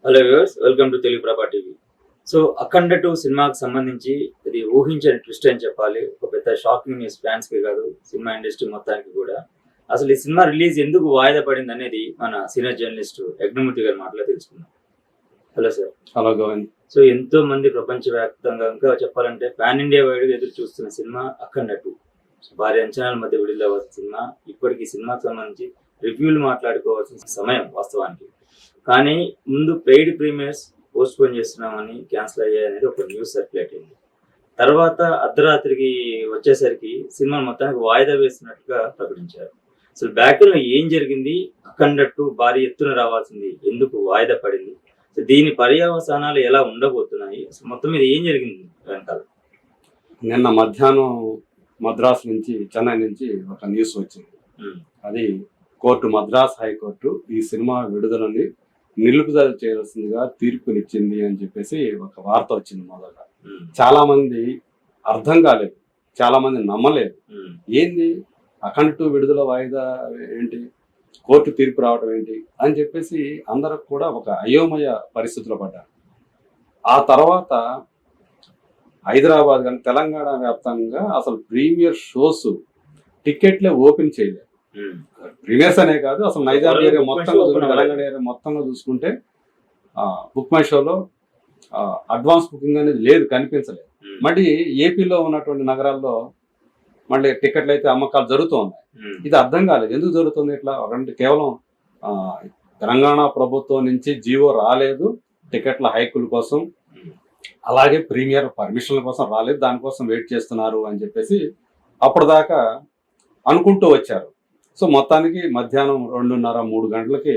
Hello viewers, welcome to Telugu ప్రభా TV. So అఖండ 2 సినిమాకి సంబంధించి ఇది ఊహించని ట్విస్ట్ అని చెప్పాలి. ఒక పెద్ద షాకింగ్ న్యూస్ ఫ్యాన్స్ కి కాదు, సినిమా ఇండస్ట్రీ మొత్తానికి కూడా. అసలు ఈ సినిమా రిలీజ్ ఎందుకు వాయిదా పడింది అనేది మన సీనియర్ జర్నలిస్ట్ యజ్ఞమూర్తి గారి మాటలో తెలుసుకుందాం. Hello sir. Hello Govind. So ఎంతో మంది ప్రపంచవ్యాప్తంగా ఇంకా చెప్పాలంటే పాన్ ఇండియా వైడ్ ఎదురు చూస్తున్న సినిమా అఖండ 2. భారీ అంచనాల మధ్య విడుదలవ్వాల్సిన సినిమా. ఇప్పటికీ సినిమాకి సంబంధించి రివ్యూలు మాట్లాడుకోవాల్సిన సమయం వాస్తవానికి. కానీ ముందు పెయిడ్ ప్రీమియర్స్ పోస్ట్ పోన్ చేస్తున్నామని క్యాన్సిల్ అయ్యాయనేది ఒక న్యూస్ సర్క్యులేట్ అయింది. తర్వాత అర్ధరాత్రికి వచ్చేసరికి సినిమా మొత్తానికి వాయిదా వేస్తున్నట్టుగా ప్రకటించారు. అసలు బ్యాక్లో ఏం జరిగింది? అఖండ 2 భారీ ఎత్తున రావాల్సింది ఎందుకు వాయిదా పడింది? సో దీని పర్యవసానాలు ఎలా ఉండబోతున్నాయి? అసలు మొత్తం మీద ఏం జరిగింది వెనకాల? నిన్న మధ్యాహ్నం మద్రాసు నుంచి, చెన్నై నుంచి ఒక న్యూస్ వచ్చింది. అది మద్రాస్ హైకోర్టు ఈ సినిమా విడుదలని నిలుపుదల చేయాల్సిందిగా తీర్పునిచ్చింది అని చెప్పేసి ఒక వార్త వచ్చింది. మొదట చాలా మంది అర్థం కాలేదు, చాలా మంది నమ్మలేదు. ఏంది అఖండ 2 విడుదల వాయిదా ఏంటి, కోర్టు తీర్పు రావడం ఏంటి అని చెప్పేసి అందరూ కూడా ఒక అయోమయ పరిస్థితిలో పడ్డారు. ఆ తర్వాత హైదరాబాద్ కానీ తెలంగాణ వ్యాప్తంగా అసలు ప్రీమియర్ షోస్ టికెట్లే ఓపెన్ చేయలేదు. ప్రీమియర్స్ అనే కాదు, అసలు నైజాం ఏరియా మొత్తంగా తెలంగాణ ఏరియా మొత్తంగా చూసుకుంటే బుక్ మై షోలో అడ్వాన్స్ బుకింగ్ అనేది లేదు, కనిపించలేదు. మళ్ళీ ఏపీలో ఉన్నటువంటి నగరాల్లో మళ్ళీ టికెట్లు అయితే అమ్మకాలు జరుగుతూ ఉన్నాయి. ఇది అర్థం కాలేదు, ఎందుకు జరుగుతుంది ఇట్లా? కేవలం తెలంగాణ ప్రభుత్వం నుంచి జీవో రాలేదు టికెట్ల హైకుల కోసం, అలాగే ప్రీమియర్ పర్మిషన్ల కోసం రాలేదు, దానికోసం వెయిట్ చేస్తున్నారు అని చెప్పేసి అప్పటిదాకా అనుకుంటూ వచ్చారు. సో మొత్తానికి మధ్యాహ్నం 2:30-3 గంటలకి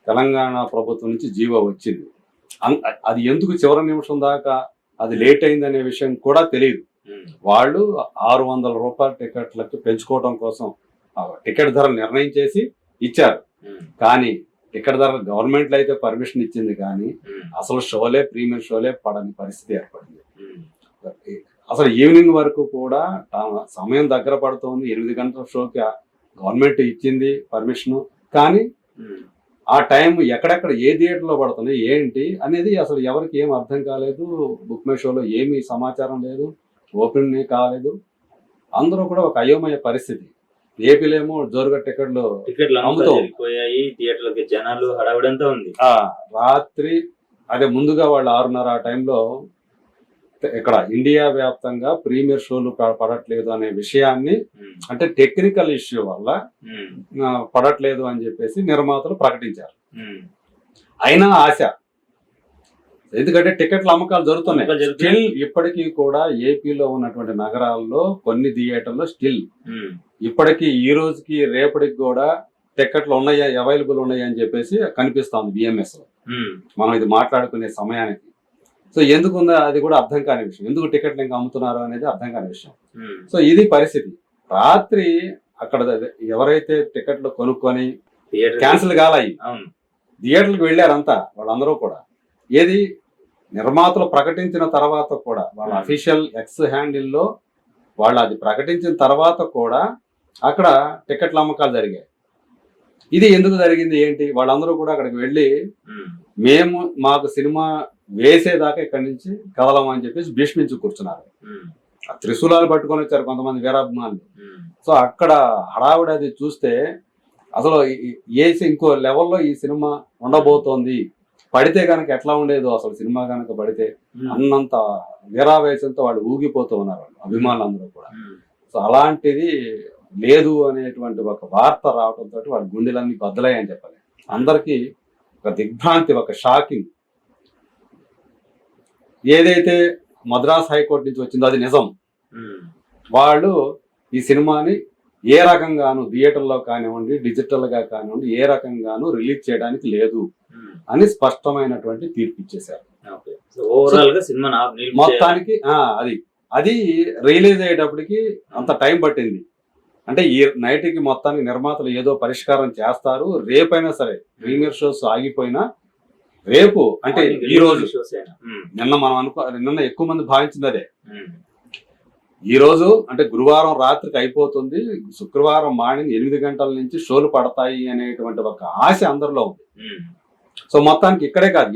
తెలంగాణ ప్రభుత్వం నుంచి జీవో వచ్చింది. అది ఎందుకు చివరి నిమిషం దాకా అది లేట్ అయిందనే విషయం కూడా తెలియదు. వాళ్ళు 600 రూపాయల టికెట్లకి పెంచుకోవడం కోసం టికెట్ ధర నిర్ణయం చేసి ఇచ్చారు. కానీ టికెట్ ధర గవర్నమెంట్లో అయితే పర్మిషన్ ఇచ్చింది, కానీ అసలు షోలే, ప్రీమియర్ షోలే పడని పరిస్థితి ఏర్పడింది. అసలు ఈవినింగ్ వరకు కూడా సమయం దగ్గర పడుతోంది. 8 గంటల షోకి గవర్నమెంట్ ఇచ్చింది పర్మిషన్, కానీ ఆ టైం ఎక్కడెక్కడ ఏ థియేటర్లో పడుతుంది ఏంటి అనేది అసలు ఎవరికి ఏం అర్థం కాలేదు. బుక్ మై షోలో ఏమీ సమాచారం లేదు, ఓపెన్ కాలేదు. అందరూ కూడా ఒక అయోమయ పరిస్థితి. ఏపీలో ఏమో జోరుగా టికెట్లు అమ్ముతాయి, థియేటర్లకి జనాలు హడావిడంతా ఉంది. రాత్రి అదే ముందుగా వాళ్ళు 6:30 ఆ టైంలో ఇక్కడ ఇండియా వ్యాప్తంగా ప్రీమియర్ షోలు పడట్లేదు అనే విషయాన్ని, అంటే టెక్నికల్ ఇష్యూ వల్ల పడట్లేదు అని చెప్పేసి నిర్మాతలు ప్రకటించారు. అయినా ఆశ, ఎందుకంటే టికెట్ల అమ్మకాలు జరుగుతున్నాయి. స్టిల్ ఇప్పటికీ కూడా ఏపీలో ఉన్నటువంటి నగరాల్లో కొన్ని థియేటర్లో స్టిల్ ఇప్పటికీ ఈ రోజుకి రేపటికి కూడా టికెట్లు ఉన్నాయా, అవైలబుల్ ఉన్నాయా అని చెప్పేసి కనిపిస్తుంది బిఎంఎస్ లో మనం ఇది మాట్లాడుకునే సమయానికి. సో ఎందుకుందో అది కూడా అర్థం కాని విషయం, ఎందుకు టికెట్లు ఇంకా అమ్ముతున్నారు అనేది అర్థం కాని విషయం. సో ఇది పరిస్థితి. రాత్రి అక్కడ ఎవరైతే టికెట్లు కొనుక్కొని క్యాన్సిల్ కాలాయి థియేటర్లకు వెళ్ళారంతా వాళ్ళందరూ కూడా, ఏది నిర్మాతలు ప్రకటించిన తర్వాత కూడా వాళ్ళ అఫీషియల్ ఎక్స్ హ్యాండిల్లో వాళ్ళు అది ప్రకటించిన తర్వాత కూడా అక్కడ టికెట్ల అమ్మకాలు జరిగాయి. ఇది ఎందుకు జరిగింది ఏంటి? వాళ్ళందరూ కూడా అక్కడికి వెళ్ళి మేము మాకు సినిమా వేసేదాకా ఇక్కడి నుంచి కదలమని చెప్పేసి భీష్మించి కూర్చున్నారు. త్రిశూలాలు పట్టుకొని వచ్చారు కొంతమంది వీరాభిమానులు. సో అక్కడ హడావిడి అది చూస్తే అసలు ఇంకో లెవెల్లో ఈ సినిమా ఉండబోతోంది, పడితే కనుక ఎట్లా ఉండేదో అసలు సినిమా కనుక పడితే అన్నంత వీరావేశంతో వాళ్ళు ఊగిపోతూ ఉన్నారు అభిమానులందరూ కూడా. సో అలాంటిది లేదు అనేటువంటి ఒక వార్త రావడంతో వాళ్ళ గుండెలన్నీ బద్దలయ్యని చెప్పాలి. అందరికీ ఒక దిగ్భ్రాంతి, ఒక షాకింగ్. ఏదైతే మద్రాస్ హైకోర్టు నుంచి వచ్చిందో అది నిజం. వాళ్ళు ఈ సినిమాని ఏ రకంగాను థియేటర్లో కానివ్వండి, డిజిటల్ గా కానివ్వండి, ఏ రకంగాను రిలీజ్ చేయడానికి లేదు అని స్పష్టమైనటువంటి తీర్పు ఇచ్చేశారు. మొత్తానికి అది రిలీజ్ అయ్యేటప్పటికి అంత టైం పట్టింది. అంటే ఈ నైట్కి మొత్తానికి నిర్మాతలు ఏదో పరిష్కారం చేస్తారు. రేపైనా సరే ప్రీమియర్ షోస్ ఆగిపోయినా రేపు, అంటే ఈ రోజు, నిన్న మనం నిన్న ఎక్కువ మంది భావించింది అదే. ఈ రోజు అంటే గురువారం రాత్రికి అయిపోతుంది, శుక్రవారం మార్నింగ్ 8 గంటల నుంచి షోలు పడతాయి అనేటువంటి ఒక ఆశ అందరిలో ఉంది. సో మొత్తానికి ఇక్కడే కాదు,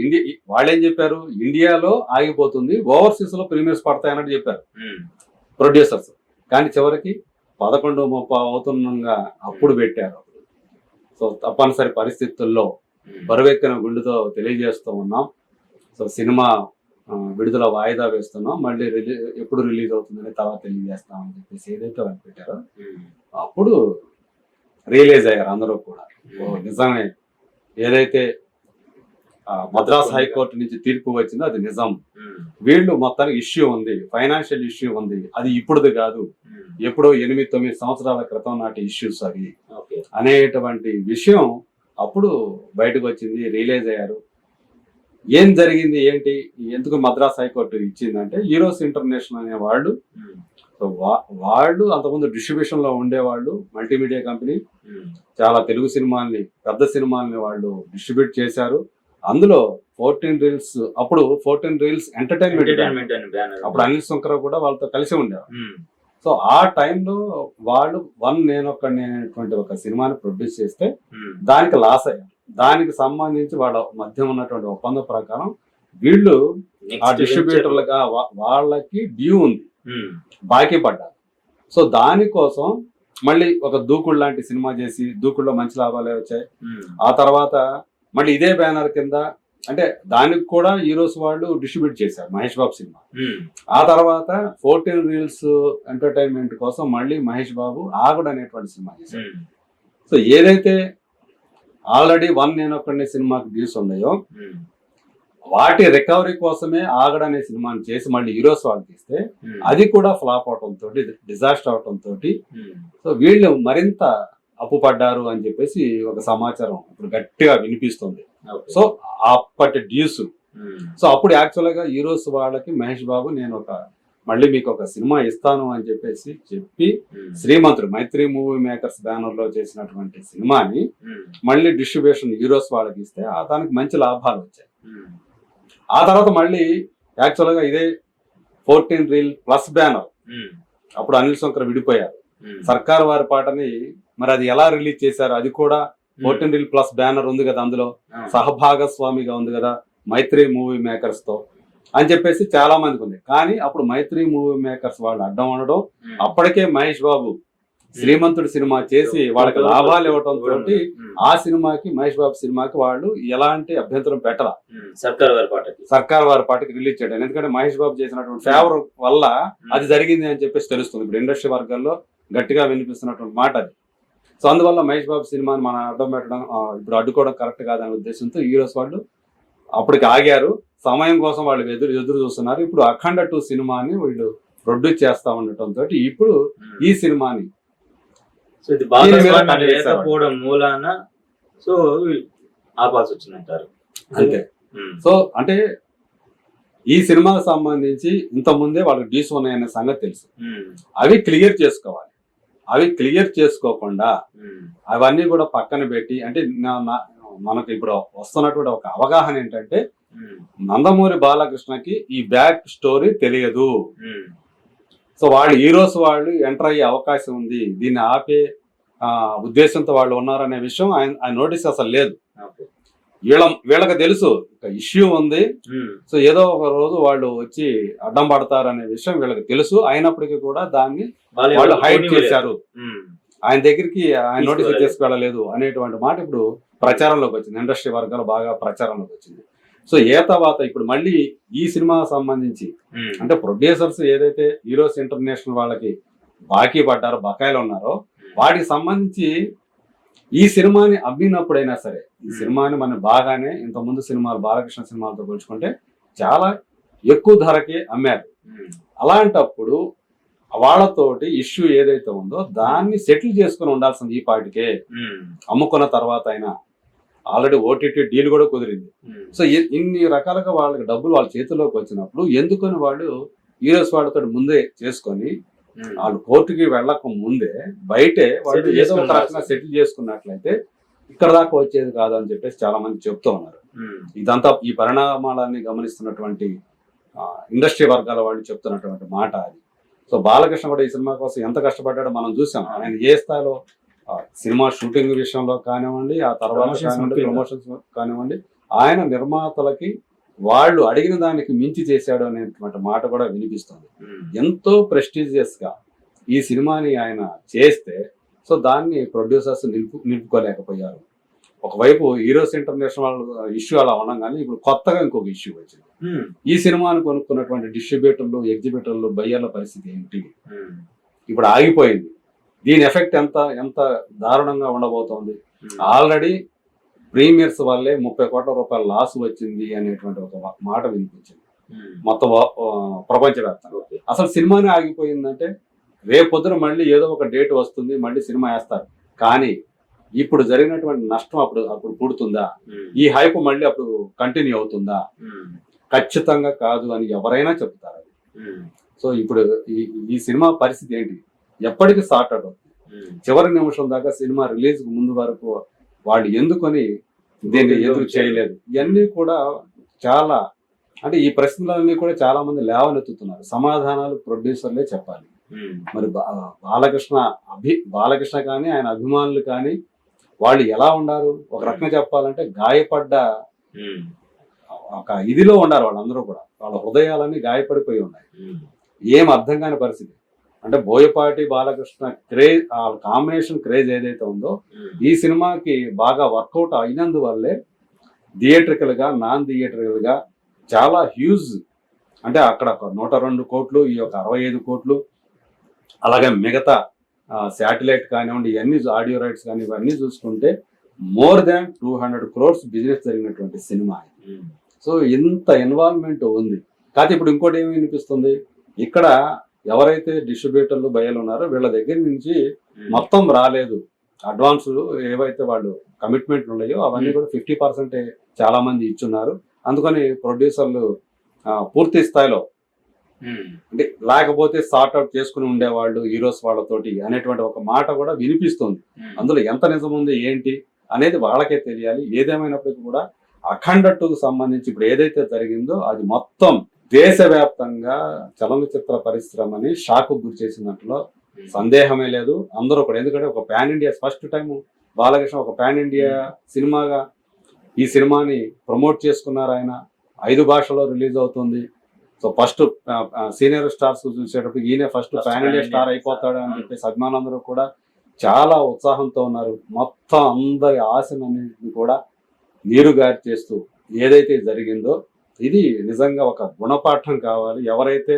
వాళ్ళు ఏం చెప్పారు, ఇండియాలో ఆగిపోతుంది, ఓవర్సీస్ లో ప్రీమియర్స్ పడతాయన్నట్టు చెప్పారు ప్రొడ్యూసర్స్. కానీ చివరికి 11:30 అవుతుండగా అప్పుడు పెట్టారు. సో తప్పనిసరి పరిస్థితుల్లో బరువెక్కిన గుండెతో తెలియజేస్తూ ఉన్నాం. సో సినిమా విడుదల వాయిదా వేస్తున్నాం, మళ్ళీ ఎప్పుడు రిలీజ్ అవుతుందని తర్వాత తెలియజేస్తామని చెప్పేసి ఏదైతే వాళ్ళు పెట్టారో అప్పుడు రియలైజ్ అయ్యారు అందరూ కూడా, నిజమే ఏదైతే మద్రాస్ హైకోర్టు నుంచి తీర్పు వచ్చిందో అది నిజం. వీళ్ళు మొత్తానికి ఇష్యూ ఉంది, ఫైనాన్షియల్ ఇష్యూ ఉంది, అది ఇప్పుడుది కాదు, ఎప్పుడో 8-9 సంవత్సరాల క్రితం నాటి ఇష్యూస్ అవి అనేటువంటి విషయం అప్పుడు బయటకు వచ్చింది. రియలైజ్ అయ్యారు ఏం జరిగింది ఏంటి, ఎందుకు మద్రాస్ హైకోర్టు ఇచ్చిందంటే హీరోస్ ఇంటర్నేషనల్ అనే వాళ్ళు, వాళ్ళు అంతకుముందు డిస్ట్రిబ్యూషన్ లో ఉండేవాళ్ళు, మల్టీమీడియా కంపెనీ, చాలా తెలుగు సినిమాల్ని, పెద్ద సినిమాల్ని వాళ్ళు డిస్ట్రిబ్యూట్ చేశారు. అందులో 14 రీల్స్, అప్పుడు 14 రీల్స్ ఎంటర్టైన్మెంట్, అప్పుడు అనిల్ శంకర్ కూడా వాళ్ళతో కలిసి ఉండేవారు. సో ఆ టైంలో వాళ్ళు నేనొక్కడిని అనేటువంటి ఒక సినిమాని ప్రొడ్యూస్ చేస్తే దానికి లాస్ అయ్యారు. దానికి సంబంధించి వాళ్ళ మధ్య ఉన్నటువంటి ఒప్పందం ప్రకారం వీళ్ళు ఆ డిస్ట్రిబ్యూటర్లుగా వాళ్ళకి డ్యూ ఉంది, బాకీ పడ్డారు. సో దానికోసం మళ్ళీ ఒక దూకుడు లాంటి సినిమా చేసి, దూకుడులో మంచి లాభాలే వచ్చాయి. ఆ తర్వాత మళ్ళీ ఇదే బ్యానర్ కింద, అంటే దానికి కూడా హీరోస్ వాళ్ళు డిస్ట్రిబ్యూట్ చేశారు మహేష్ బాబు సినిమా. ఆ తర్వాత 14 రీల్స్ ఎంటర్టైన్మెంట్ కోసం మళ్ళీ మహేష్ బాబు ఆగుడు అనేటువంటి సినిమా చేశారు. సో ఏదైతే ఆల్రెడీ నేనొక్కడిని సినిమాకి డ్యూస్ ఉన్నాయో వాటి రికవరీ కోసమే ఆగడు అనే సినిమాని చేసి మళ్ళీ హీరోస్ వాళ్ళు తీస్తే అది కూడా ఫ్లాప్ అవటంతో, డిజాస్టర్ అవటంతో, సో వీళ్ళు మరింత అప్పు పడ్డారు అని చెప్పేసి ఒక సమాచారం ఇప్పుడు గట్టిగా వినిపిస్తుంది. సో అప్పటి డ్యూస్, సో అప్పుడు యాక్చువల్ గా హీరోస్ వాళ్ళకి మహేష్ బాబు నేను మళ్ళీ మీకు ఒక సినిమా ఇస్తాను అని చెప్పేసి చెప్పి శ్రీమంతుడు మైత్రి మూవీ మేకర్స్ బ్యానర్ లో చేసినటువంటి సినిమాని మళ్ళీ డిస్ట్రిబ్యూషన్ హీరోస్ వాళ్ళకి ఇస్తే దానికి మంచి లాభాలు వచ్చాయి. ఆ తర్వాత మళ్ళీ యాక్చువల్ గా ఇదే 14 రీల్ ప్లస్ బ్యానర్, అప్పుడు అనిల్ శంకర్ విడిపోయారు, సర్కార్ వారి పాటని మరి అది ఎలా రిలీజ్ చేశారు, అది కూడా 14 రీల్ ప్లస్ బ్యానర్ ఉంది కదా, అందులో సహభాగస్వామిగా ఉంది కదా మైత్రి మూవీ మేకర్స్ తో అని చెప్పేసి చాలా మందికి ఉంది. కానీ అప్పుడు మైత్రి మూవీ మేకర్స్ వాళ్ళు అడ్డం ఉండడం, అప్పటికే మహేష్ బాబు శ్రీమంతుడు సినిమా చేసి వాళ్ళకి లాభాలు ఇవ్వటంతో ఆ సినిమాకి, మహేష్ బాబు సినిమాకి వాళ్ళు ఎలాంటి అభ్యంతరం పెట్టరా, సర్కార్ వారి పాటకి రిలీజ్ చేయడం. ఎందుకంటే మహేష్ బాబు చేసినటువంటి ఫేవర్ వల్ల అది జరిగింది అని చెప్పేసి తెలుస్తుంది. ఇప్పుడు ఇండస్ట్రీ వర్గాల్లో గట్టిగా వినిపిస్తున్నటువంటి మాట అది. సో అందువల్ల మహేష్ బాబు సినిమాని మనం అడ్డం పెట్టడం, ఇప్పుడు అడ్డుకోవడం కరెక్ట్ కాదనే ఉద్దేశంతో హీరోస్ వాళ్ళు అప్పటికి ఆగారు. సమయం కోసం వాళ్ళు ఎదురు చూస్తున్నారు. ఇప్పుడు అఖండ 2 సినిమాని వీళ్ళు ప్రొడ్యూస్ చేస్తా ఉండటంతో ఇప్పుడు ఈ సినిమాని లేకపోవడం మూలాన సో ఆపాల్సి వచ్చిందంటారు అంతే. సో అంటే ఈ సినిమాకి సంబంధించి ఇంత ముందే వాళ్ళకి డ్యూస్ ఉన్నాయనే సంగతి తెలుసు, అవి క్లియర్ చేసుకోవాలి. అవి క్లియర్ చేసుకోకుండా అవన్నీ కూడా పక్కన పెట్టి, అంటే మనకు ఇప్పుడు వస్తున్నటువంటి ఒక అవగాహన ఏంటంటే నందమూరి బాలకృష్ణకి ఈ బ్యాక్ స్టోరీ తెలియదు. సో వాళ్ళు హీరోస్ వాళ్ళు ఎంటర్ అయ్యే అవకాశం ఉంది, దీన్ని ఆపే ఉద్దేశంతో వాళ్ళు ఉన్నారనే విషయం ఆయన నోటీస్ అసలు లేదు. వీళ్ళకి తెలుసు ఇష్యూ ఉంది, సో ఏదో ఒక రోజు వాళ్ళు వచ్చి అడ్డం పడతారనే విషయం వీళ్ళకి తెలుసు. అయినప్పటికీ కూడా దాన్ని వాళ్ళు హైడ్ చేశారు, ఆయన దగ్గరికి ఆయన నోటీస్ తీసుకెళ్ళలేదు అనేటువంటి మాట ఇప్పుడు ప్రచారంలోకి వచ్చింది, ఇండస్ట్రీ వర్గాలు బాగా ప్రచారంలోకి వచ్చింది. సో తర్వాత ఇప్పుడు మళ్ళీ ఈ సినిమా సంబంధించి అంటే ప్రొడ్యూసర్స్ ఏదైతే హీరోస్ ఇంటర్నేషనల్ వాళ్ళకి బాకీ పడ్డారో, బకాయిలు ఉన్నారో, వాటికి సంబంధించి ఈ సినిమాని అమ్మినప్పుడైనా సరే, ఈ సినిమాని మనం బాగానే ఇంతకుముందు సినిమాలు బాలకృష్ణ సినిమాలతో పోల్చుకుంటే చాలా ఎక్కువ ధరకే అమ్మారు. అలాంటప్పుడు వాళ్ళతోటి ఇష్యూ ఏదైతే ఉందో దాన్ని సెటిల్ చేసుకుని ఉండాల్సింది ఈ పాటికే, అమ్ముకున్న తర్వాత అయినా. ఆల్రెడీ ఓటీటీ డీల్ కూడా కుదిరింది. సో ఇన్ని రకాలుగా వాళ్ళకి డబ్బులు వాళ్ళ చేతిలోకి వచ్చినప్పుడు ఎందుకని వాళ్ళు హీరోస్ వాళ్ళతో ముందే చేసుకొని వాళ్ళు కోర్టుకి వెళ్ళక ముందే బయటే వాళ్ళు ఏదో ఒక రకంగా సెటిల్ చేసుకున్నట్లయితే ఇక్కడ దాకా వచ్చేది కాదు అని చెప్పేసి చాలా మంది చెప్తూ ఉన్నారు. ఇదంతా ఈ పరిణామాలన్నీ గమనిస్తున్నటువంటి ఇండస్ట్రీ వర్గాల వాళ్ళు చెప్తున్నటువంటి మాట అది. సో బాలకృష్ణ కూడా ఈ సినిమా కోసం ఎంత కష్టపడ్డాడో మనం చూసాం. ఆయన ఏ స్థాయిలో సినిమా షూటింగ్ విషయంలో కానివ్వండి, ఆ తర్వాత ప్రమోషన్స్ కానివ్వండి, ఆయన నిర్మాతలకి వాళ్ళు అడిగిన దానికి మించి చేశాడు అనేటువంటి మాట కూడా వినిపిస్తుంది. ఎంతో ప్రెస్టీజియస్ గా ఈ సినిమాని ఆయన చేస్తే సో దాన్ని ప్రొడ్యూసర్స్ నిలుపుకోలేకపోయారు. ఒకవైపు హీరోస్ ఇంటర్నేషనల్ ఇష్యూ అలా ఉండగానే ఇప్పుడు కొత్తగా ఇంకొక ఇష్యూ వచ్చింది. ఈ సినిమాను కొనుక్కున్నటువంటి డిస్ట్రిబ్యూటర్లు, ఎగ్జిబిటర్లు, బయ్యర్ల పరిస్థితి ఏంటి? ఇప్పుడు ఆగిపోయింది. దీని ఎఫెక్ట్ ఎంత దారుణంగా ఉండబోతోంది. ఆల్రెడీ ప్రీమియర్స్ వల్లే 30 కోట్ల రూపాయల లాస్ వచ్చింది అనేటువంటి ఒక మాట వినిపించింది మొత్తం ప్రపంచవ్యాప్తంగా. అసలు సినిమానే ఆగిపోయిందంటే రేపొద్దున మళ్ళీ ఏదో ఒక డేట్ వస్తుంది, మళ్ళీ సినిమా వేస్తారు. కానీ ఇప్పుడు జరిగినటువంటి నష్టం అప్పుడు పుడుతుందా? ఈ హైప్ మళ్ళీ అప్పుడు కంటిన్యూ అవుతుందా? ఖచ్చితంగా కాదు అని ఎవరైనా చెప్తారు. సో ఇప్పుడు ఈ సినిమా పరిస్థితి ఏంటి? ఎప్పటికీ సార్ట్ అవుట్ అవుతుంది. చివరి నిమిషం దాకా సినిమా రిలీజ్ ముందు వరకు వాళ్ళు ఎందుకని దీన్ని ఎదురు చేయలేదు? ఇవన్నీ కూడా చాలా అంటే ఈ ప్రశ్నలన్నీ కూడా చాలా మంది లేవనెత్తుతున్నారు. సమాధానాలు ప్రొడ్యూసర్లే చెప్పాలి. మరి బాలకృష్ణ కానీ ఆయన అభిమానులు కానీ వాళ్ళు ఎలా ఉండారు? ఒక రకంగా చెప్పాలంటే గాయపడ్డ ఒక ఇదిలో ఉండారు వాళ్ళందరూ కూడా. వాళ్ళ హృదయాలన్నీ గాయపడిపోయి ఉన్నాయి. ఏం అర్థం కాని పరిస్థితి. అంటే బోయపాటి బాలకృష్ణ క్రేజ్, ఆ కాంబినేషన్ క్రేజ్ ఏదైతే ఉందో ఈ సినిమాకి బాగా వర్కౌట్ అయినందువల్లే థియేట్రికల్ గా, నాన్ థియేట్రికల్ గా చాలా హ్యూజ్, అంటే అక్కడ 102 కోట్లు, ఈ యొక్క 65 కోట్లు, అలాగే మిగతా శాటిలైట్ కానివ్వండి, ఇవన్నీ ఆడియో రైట్స్ కానీ ఇవన్నీ చూసుకుంటే మోర్ దాన్ 200 crores బిజినెస్ జరిగినటువంటి సినిమా. సో ఇంత ఇన్వాల్వ్మెంట్ ఉంది. కాకపోతే ఇప్పుడు ఇంకోటి ఏమి వినిపిస్తుంది, ఇక్కడ ఎవరైతే డిస్ట్రిబ్యూటర్లు, బయ్యలు ఉన్నారో వీళ్ళ దగ్గర నుంచి మొత్తం రాలేదు. అడ్వాన్స్ ఏవైతే వాళ్ళు కమిట్మెంట్లు ఉన్నాయో అవన్నీ కూడా 50% చాలా మంది ఇచ్చున్నారు. అందుకని ప్రొడ్యూసర్లు పూర్తి స్థాయిలో అంటే లేకపోతే సార్ట్ అవుట్ చేసుకుని ఉండేవాళ్ళు హీరోస్ వాళ్ళతోటి అనేటువంటి ఒక మాట కూడా వినిపిస్తుంది. అందులో ఎంత నిజం ఉంది ఏంటి అనేది వాళ్ళకే తెలియాలి. ఏదేమైనప్పటికీ కూడా అఖండ 2కు సంబంధించి ఇప్పుడు ఏదైతే జరిగిందో అది మొత్తం దేశవ్యాప్తంగా చలనచిత్ర పరిశ్రమని షాక్ గురి చేసినట్లో సందేహమే లేదు. అందరూ కూడా, ఎందుకంటే ఒక pan India first time Balakrishna ఒక పాన్ ఇండియా సినిమాగా ఈ సినిమాని ప్రమోట్ చేసుకున్నారు. ఆయన 5 భాషల్లో రిలీజ్ అవుతుంది. సో ఫస్ట్ సీనియర్ స్టార్స్ చూసేటప్పుడు ఈయన ఫస్ట్ పాన్ ఇండియా స్టార్ అయిపోతాడు అని చెప్పేసి అభిమానులందరూ కూడా చాలా ఉత్సాహంతో ఉన్నారు. మొత్తం అందరి ఆశలన్నింటినీ కూడా నీరుగారి చేస్తూ ఏదైతే జరిగిందో ఇది నిజంగా ఒక గుణపాఠం కావాలి. ఎవరైతే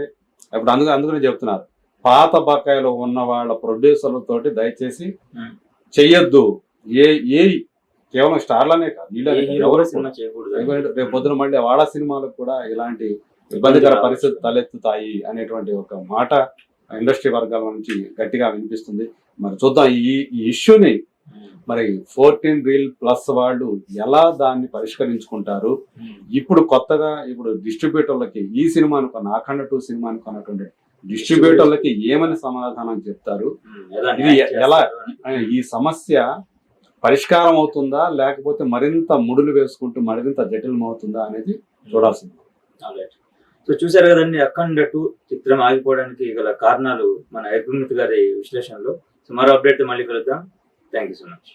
ఇప్పుడు అందుకనే చెప్తున్నారు, పాత బకాయిలో ఉన్న వాళ్ళ ప్రొడ్యూసర్లతోటి దయచేసి చెయ్యొద్దు. కేవలం స్టార్లనే కాదు, ఎవరు సినిమా చేయకూడదు. రేపు పొద్దున మళ్ళీ వాళ్ళ సినిమాలకు కూడా ఇలాంటి ఇబ్బందికర పరిస్థితి తలెత్తుతాయి అనేటువంటి ఒక మాట ఇండస్ట్రీ వర్గాల నుంచి గట్టిగా వినిపిస్తుంది. మరి చూద్దాం ఈ ఇష్యూని మరి 14 Reel Plus వాళ్ళు ఎలా దాన్ని పరిష్కరించుకుంటారు. ఇప్పుడు కొత్తగా డిస్ట్రిబ్యూటర్లకి ఈ సినిమాను కొన్న అఖండ 2 సినిమాను కొన్నటువంటి డిస్ట్రిబ్యూటర్లకి ఏమని సమాధానం చెప్తారు? ఇది ఎలా ఈ సమస్య పరిష్కారం అవుతుందా, లేకపోతే మరింత ముడులు వేసుకుంటూ మరింత జటిలం అవుతుందా అనేది చూడాల్సింది. సో చూసారు కదండి, అఖండ 2 చిత్రం ఆగిపోవడానికి గల కారణాలు మన అగ్నిమిత్ గారి విశ్లేషణలో. సో మరో అప్డేట్ మళ్ళీ కలుద్దాం. Thank you so much.